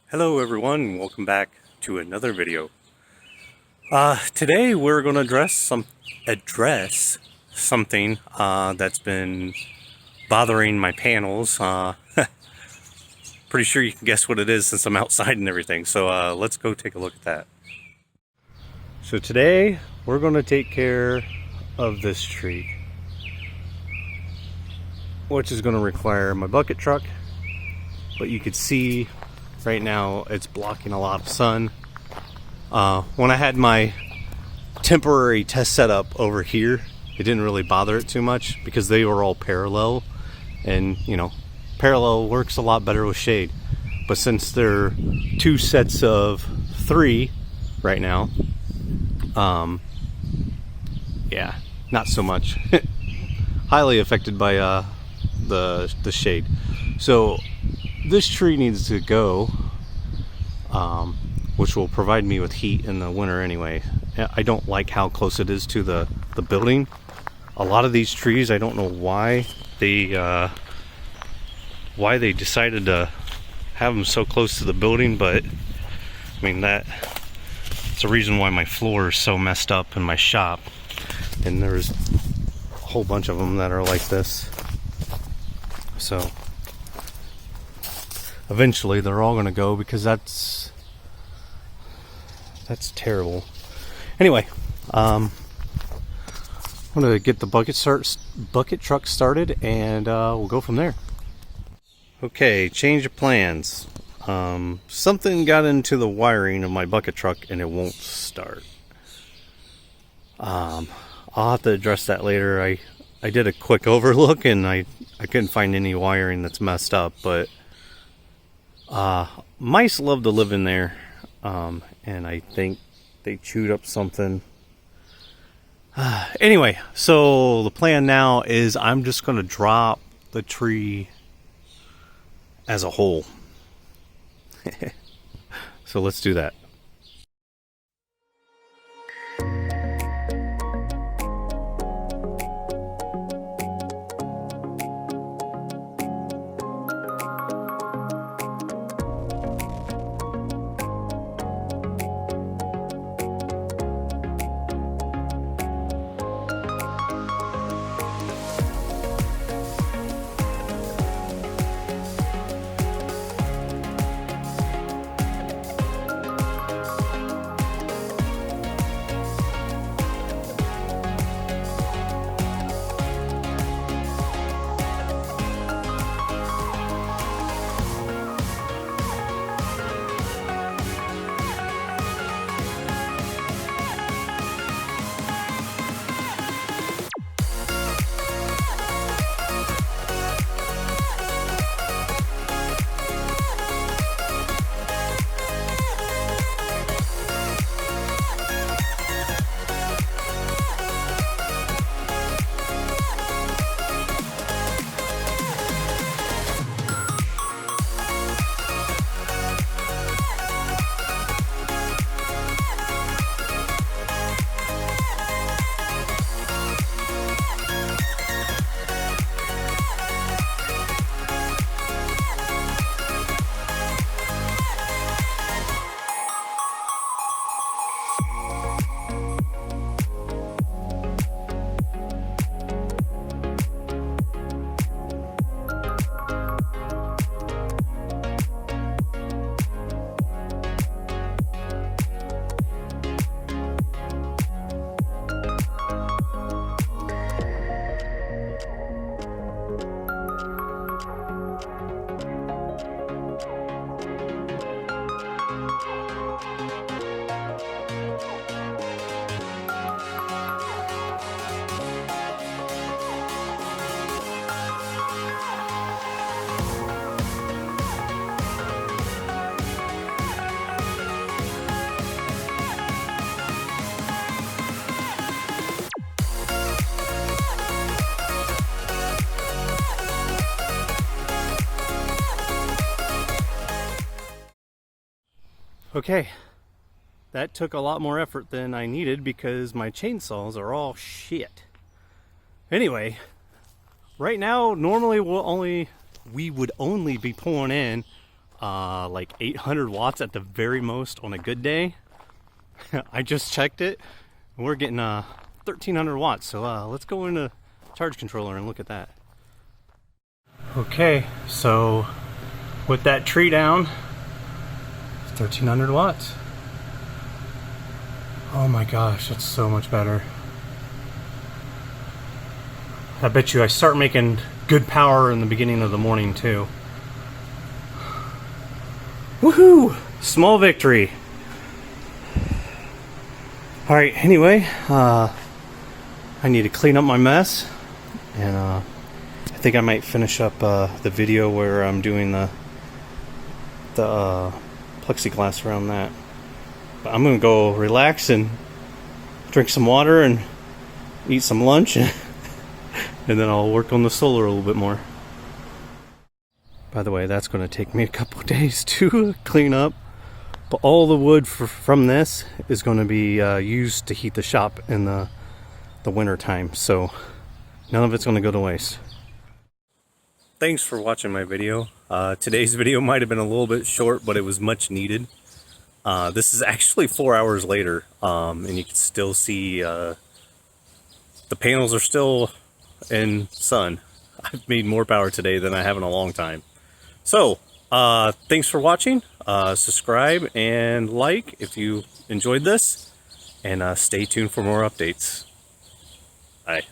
Hello everyone, welcome back to another video. Today we're going to address something that's been bothering my panels. Pretty sure you can guess what it is since I'm outside and everything. So let's go take a look at that. So today we're going to take care of this tree, which is going to require my bucket truck. But you could see right now it's blocking a lot of sun. When I had my temporary test setup over here, it didn't really bother it too much because they were all parallel, and you know, parallel works a lot better with shade. But since they're two sets of three right now, yeah, not so much. Highly affected by the shade. So this tree needs to go, which will provide me with heat in the winter anyway. I don't like how close it is to the building. A lot of these trees, I don't know why they decided to have them so close to the building, but I mean it's a reason why my floor is so messed up in my shop. And there's a whole bunch of them that are like this. So eventually they're all gonna go because that's terrible. Anyway, I'm gonna get the bucket truck started, and we'll go from there. Okay, change of plans. Something got into the wiring of my bucket truck and it won't start. I'll have to address that later. I did a quick overlook and I couldn't find any wiring that's messed up, but mice love to live in there, and I think they chewed up something. Anyway, so the plan now is I'm just going to drop the tree as a whole. So let's do that. Okay, that took a lot more effort than I needed because my chainsaws are all shit. Anyway, right now normally we would only be pulling in like 800 watts at the very most on a good day. I just checked it. We're getting 1300 watts. So let's go into charge controller and look at that. Okay, so with that tree down, 1300 watts. Oh my gosh, that's so much better. I bet you I start making good power in the beginning of the morning too. Woohoo! Small victory. Alright, anyway, I need to clean up my mess, and I think I might finish up the video where I'm doing the plexiglass around that. But I'm gonna go relax and drink some water and eat some lunch, and then I'll work on the solar a little bit more. By the way, that's going to take me a couple days to clean up, but all the wood from this is going to be used to heat the shop in the winter time, so none of it's going to go to waste. Thanks for watching my video. Today's video might have been a little bit short, but it was much needed. This is actually 4 hours later, and you can still see the panels are still in sun. I've made more power today than I have in a long time. So, thanks for watching. Subscribe and like if you enjoyed this, and stay tuned for more updates. Bye.